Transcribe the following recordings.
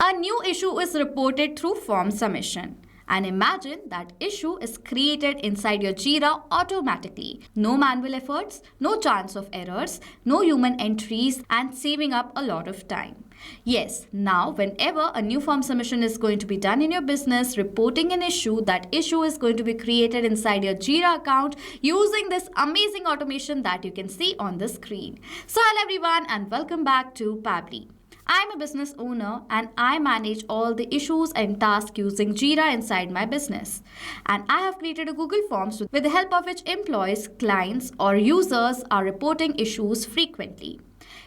A new issue is reported through form submission. And imagine that issue is created inside your Jira automatically. No manual efforts, no chance of errors, no human entries, and saving up a lot of time. Yes, now whenever a new form submission is going to be done in your business, reporting an issue, that issue is going to be created inside your Jira account using this amazing automation that you can see on the screen. So hello everyone and welcome back to Pabbly. I'm a business owner and I manage all the issues and tasks using Jira inside my business. And I have created a Google Forms with the help of which employees, clients or users are reporting issues frequently.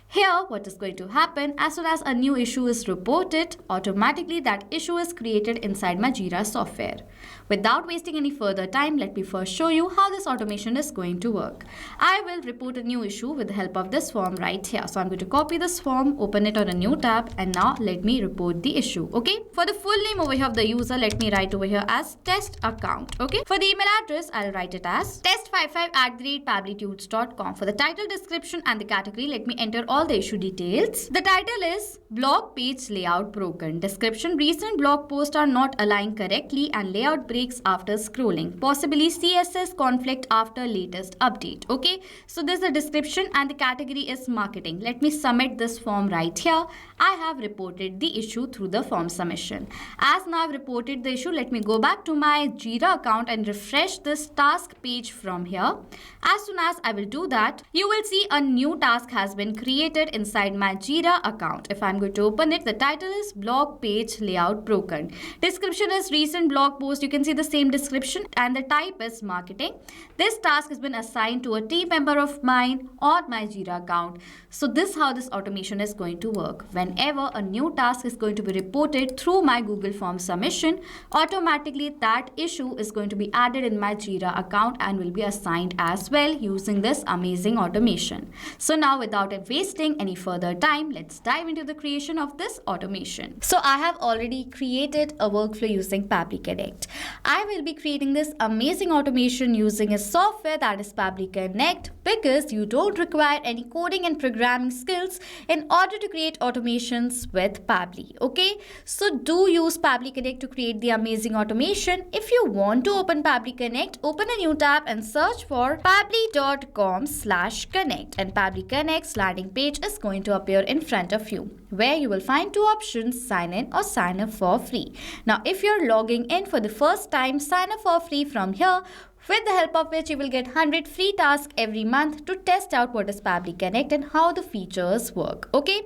Here, what is going to happen, as soon as a new issue is reported, automatically that issue is created inside my Jira software. Without wasting any further time, let me first show you how this automation is going to work. I will report a new issue with the help of this form right here. So I'm going to copy this form, open it on a new tab, and now let me report the issue. Okay. For the full name over here of the user, let me write over here as test account. Okay. For the email address, I'll write it as test55@pabblytudes.com. For the title, description, and the category, let me enter all the issue details. The title is blog page layout broken. Description: recent blog posts are not aligned correctly and layout breaks after scrolling. Possibly CSS conflict after latest update. Okay, so this is the description and the category is marketing. Let me submit this form right here. I have reported the issue through the form submission. As now I've reported the issue, let me go back to my Jira account and refresh this task page from here. As soon as I will do that, you will see a new task has been created inside my Jira account. If I'm going to open it, the title is blog page layout broken. Description is recent blog post. You can see the same description and the type is marketing. This task has been assigned to a team member of mine on my Jira account. So this is how this automation is going to work. Whenever a new task is going to be reported through my Google Forms submission, automatically that issue is going to be added in my Jira account and will be assigned as well using this amazing automation. So now without wasting any further time, let's dive into the creation of this automation. So I have already created a workflow using Pabbly Connect. I will be creating this amazing automation using a software that is Pabbly Connect because you don't require any coding and programming skills in order to create automations with Pabbly. Okay, so do use Pabbly Connect to create the amazing automation. If you want to open Pabbly Connect, open a new tab and search for pabbly.com/connect, and Pabbly Connect's landing page is going to appear in front of you, where you will find two options: sign in or sign up for free. Now if you're logging in for the first time, sign up for free from here, with the help of which you will get 100 free tasks every month to test out what is Pabbly Connect and how the features work. Okay,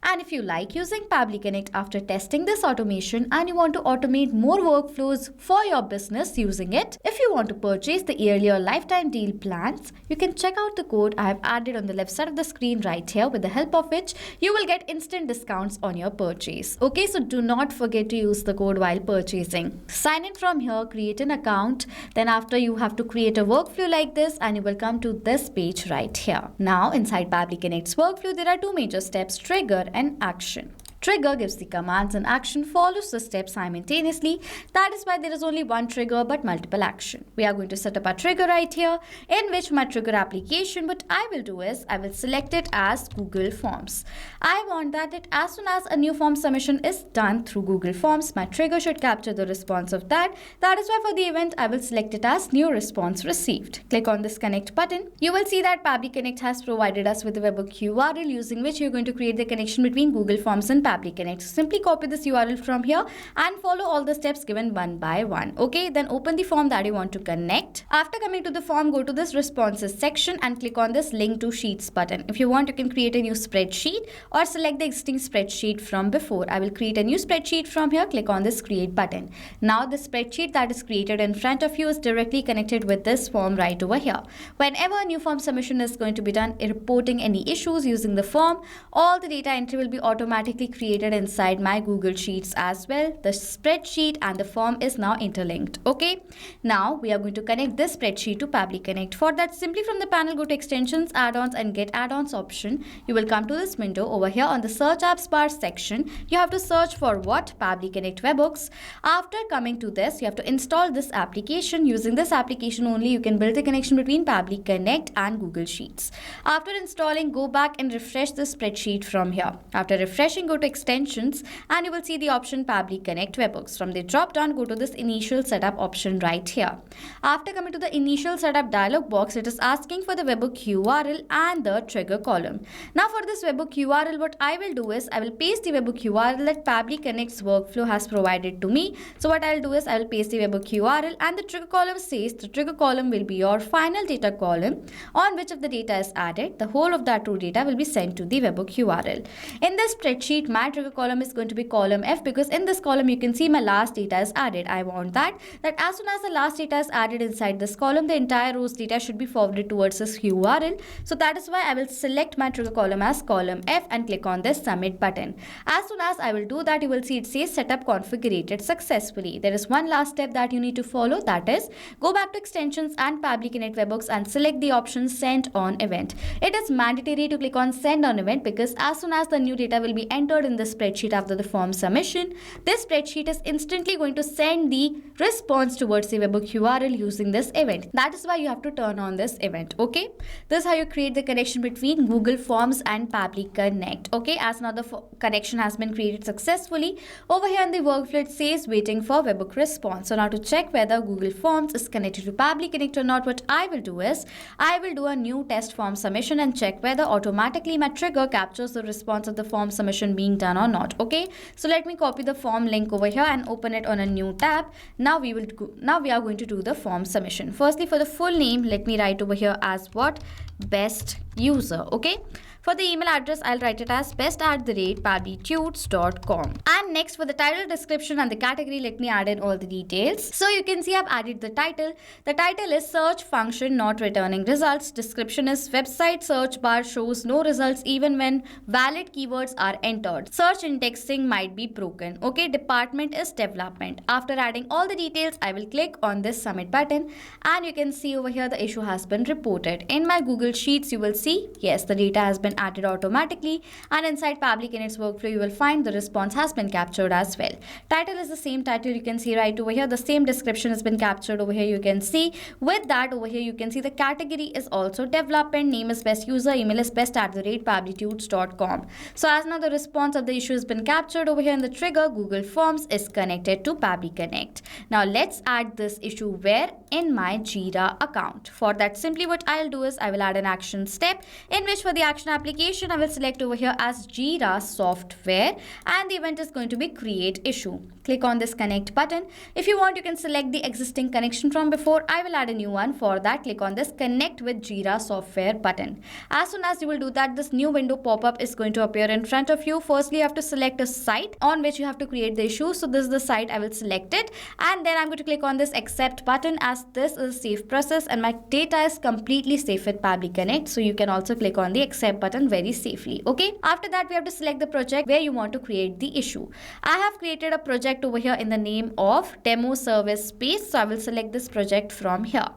and if you like using Pabbly Connect after testing this automation and you want to automate more workflows for your business using it, if you want to purchase the yearly or lifetime deal plans, you can check out the code I have added on the left side of the screen right here, with the help of which you will get instant discounts on your purchase. Okay, so do not forget to use the code while purchasing. Sign in from here, create an account, then after you have to create a workflow like this and you will come to this page right here. Now inside Pabbly Connect's workflow, there are two major steps: trigger and action. Trigger gives the commands and action follows the steps simultaneously. That is why there is only one trigger but multiple action. We are going to set up a trigger right here, in which my trigger application, what I will do is I will select it as Google Forms. I want that as soon as a new form submission is done through Google Forms, my trigger should capture the response of that. That is why for the event, I will select it as new response received. Click on this connect button. You will see that Pabbly Connect has provided us with a webhook URL using which you're going to create the connection between Google Forms and Pabbly Connect. Simply copy this URL from here and follow all the steps given one by one. Okay, then open the form that you want to connect. After coming to the form, go to this responses section and click on this link to sheets button. If you want, you can create a new spreadsheet or select the existing spreadsheet from before. I will create a new spreadsheet from here. Click on this create button. Now the spreadsheet that is created in front of you is directly connected with this form right over here. Whenever a new form submission is going to be done, reporting any issues using the form, all the data entry will be automatically created inside my Google Sheets as well. The spreadsheet and the form is now interlinked. Okay, now we are going to connect this spreadsheet to Pabbly Connect. For that, simply from the panel, go to extensions, add-ons and get add-ons option. You will come to this window over here on the search apps bar section. You have to search for what? Pabbly Connect webhooks. After coming to this, you have to install this application. Using this application only, you can build a connection between Pabbly Connect and Google Sheets. After installing, go back and refresh the spreadsheet from here. After refreshing, go to extensions and you will see the option Pabbly Connect webhooks. From the drop down, go to this initial setup option right here. After coming to the initial setup dialog box, it is asking for the webhook URL and the trigger column. Now for this webhook URL, what I will do is I will paste the webhook URL that Pabbly Connect's workflow has provided to me. So what I'll do is I will paste the webhook URL, and the trigger column says the trigger column will be your final data column on which if the data is added, the whole of that true data will be sent to the webhook URL. In this spreadsheet, my trigger column is going to be column F because in this column you can see my last data is added. I want that as soon as the last data is added inside this column, the entire row's data should be forwarded towards this URL. So that is why I will select my trigger column as column F and click on this submit button. As soon as I will do that, you will see it says setup configured successfully. There is one last step that you need to follow, that is go back to extensions and Pabbly Connect webhooks and select the option send on event. It is mandatory to click on send on event because as soon as the new data will be entered in the spreadsheet after the form submission, this spreadsheet is instantly going to send the response towards the webhook URL using this event. That is why you have to turn on this event. Okay, this is how you create the connection between Google Forms and Pabbly Connect. Okay, as now the connection has been created successfully, over here in the workflow it says waiting for webhook response. So now to check whether Google Forms is connected to Pabbly Connect or not, what I will do is I will do a new test form submission and check whether automatically my trigger captures the response of the form submission being done or not. Okay, so let me copy the form link over here and open it on a new tab. Now we are going to do the form submission. Firstly, for the full name, let me write over here as what? Best user. Okay, for the email address, I'll write it as best@pabblytudes.com. And next, for the title, description and the category, let me add in all the details. So you can see I've added the title. The title is search function not returning results. Description is website search bar shows no results even when valid keywords are entered. Search indexing might be broken. Okay, department is development. After adding all the details, I will click on this submit button and you can see over here the issue has been reported. In my Google Sheets, you will see, yes, the data has been added automatically, and inside Pabbly Connect's workflow you will find the response has been captured as well. Title is the same title, you can see right over here. The same description has been captured over here, you can see. With that over here you can see the category is also development, name is best user, email is best@pabblytudes.com. So as now the response of the issue has been captured over here in the trigger, Google Forms is connected to Pabbly Connect. Now let's add this issue where? In my Jira account. For that, simply what I'll do is I will add an action step in which for the action application I will select over here as Jira software and the event is going to be create issue. Click on this connect button. If you want, you can select the existing connection from before. I will add a new one. For that, click on this connect with Jira software button. As soon as you will do that, this new window pop-up is going to appear in front of you. Firstly, you have to select a site on which you have to create the issue. So this is the site, I will select it, and then I'm going to click on this accept button as this is a safe process and my data is completely safe with Pabbly Connect. So you can also click on the accept button very safely. Okay, after that we have to select the project where you want to create the issue. I have created a project over here in the name of demo service space, so I will select this project from here.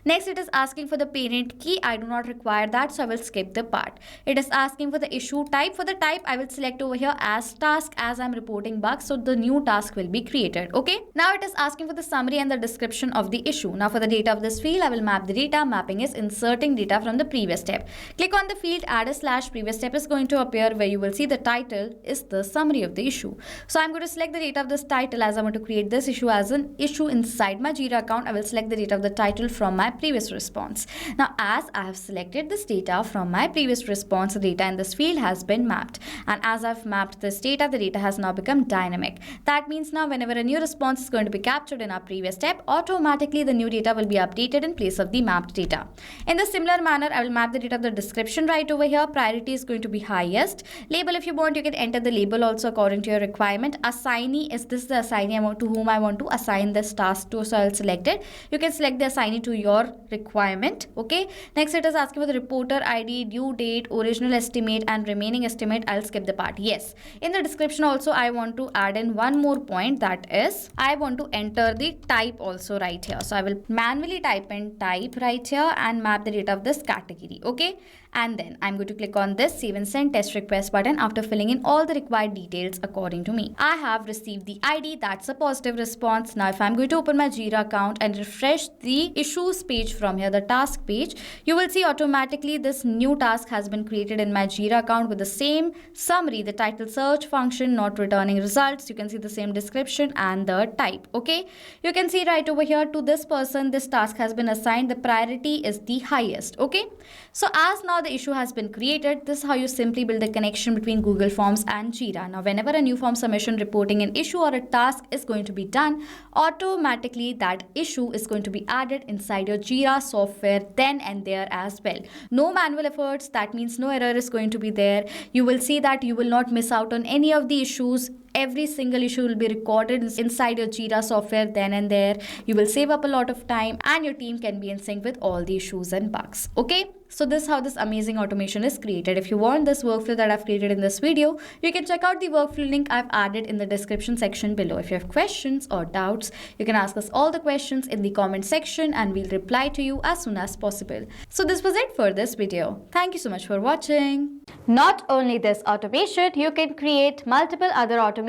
Next, it is asking for the parent key. I do not require that, so I will skip the part. It is asking for the issue type. For the type, I will select over here as task as I'm reporting bugs, so the new task will be created. Okay, now it is asking for the summary and the description of the issue. Now for the data of this field, I will map the data. Mapping is inserting data from the previous step. Click on the field, add a slash, previous step is going to appear where you will see the title is the summary of the issue. So I'm going to select the data of this title as I want to create this issue as an issue inside my Jira account. I will select the data of the title from my previous response. Now as I have selected this data from my previous response, the data in this field has been mapped, and as I've mapped this data, the data has now become dynamic. That means now whenever a new response is going to be captured in our previous step, automatically the new data will be updated in place of the mapped data. In the similar manner, I will map the data of the description right over here. Priority is going to be highest. Label, if you want, you can enter the label also according to your requirement. Assignee, is this the assignee to whom I want to assign this task to, so I'll select it. You can select the assignee to your requirement. Okay, next it is asking for the reporter ID, due date, original estimate and remaining estimate. I'll skip the part. Yes, in the description also I want to add in one more point, that is I want to enter the type also right here. So I will manually type in type right here and map the data of this category. Okay, And then I'm going to click on this save and send test request button after filling in all the required details according to me. I have received the ID. That's a positive response. Now if I'm going to open my Jira account and refresh the issues page from here, the task page, you will see automatically this new task has been created in my Jira account with the same summary, the title search function, not returning results. You can see the same description and the type. Okay, you can see right over here, to this person this task has been assigned. The priority is the highest. Okay, so as now the issue has been created, this is how you simply build a connection between Google Forms and Jira. Now whenever a new form submission reporting an issue or a task is going to be done, automatically that issue is going to be added inside your Jira software then and there as well. No manual efforts, that means no error is going to be there. You will see that you will not miss out on any of the issues. Every single issue will be recorded inside your Jira software then and there. You will save up a lot of time and your team can be in sync with all the issues and bugs. Okay, so this is how this amazing automation is created. If you want this workflow that I've created in this video, you can check out the workflow link I've added in the description section below. If you have questions or doubts, you can ask us all the questions in the comment section and we'll reply to you as soon as possible. So this was it for this video. Thank you so much for watching. Not only this automation, you can create multiple other automations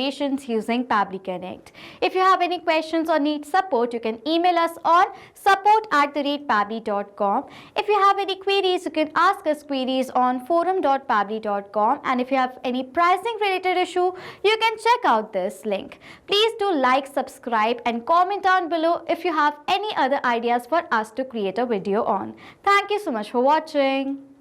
using Pabbly Connect. If you have any questions or need support, you can email us on support@pabbly.com. If you have any queries, you can ask us queries on forum.pabbly.com. And if you have any pricing related issue, you can check out this link. Please do like, subscribe and comment down below if you have any other ideas for us to create a video on. Thank you so much for watching.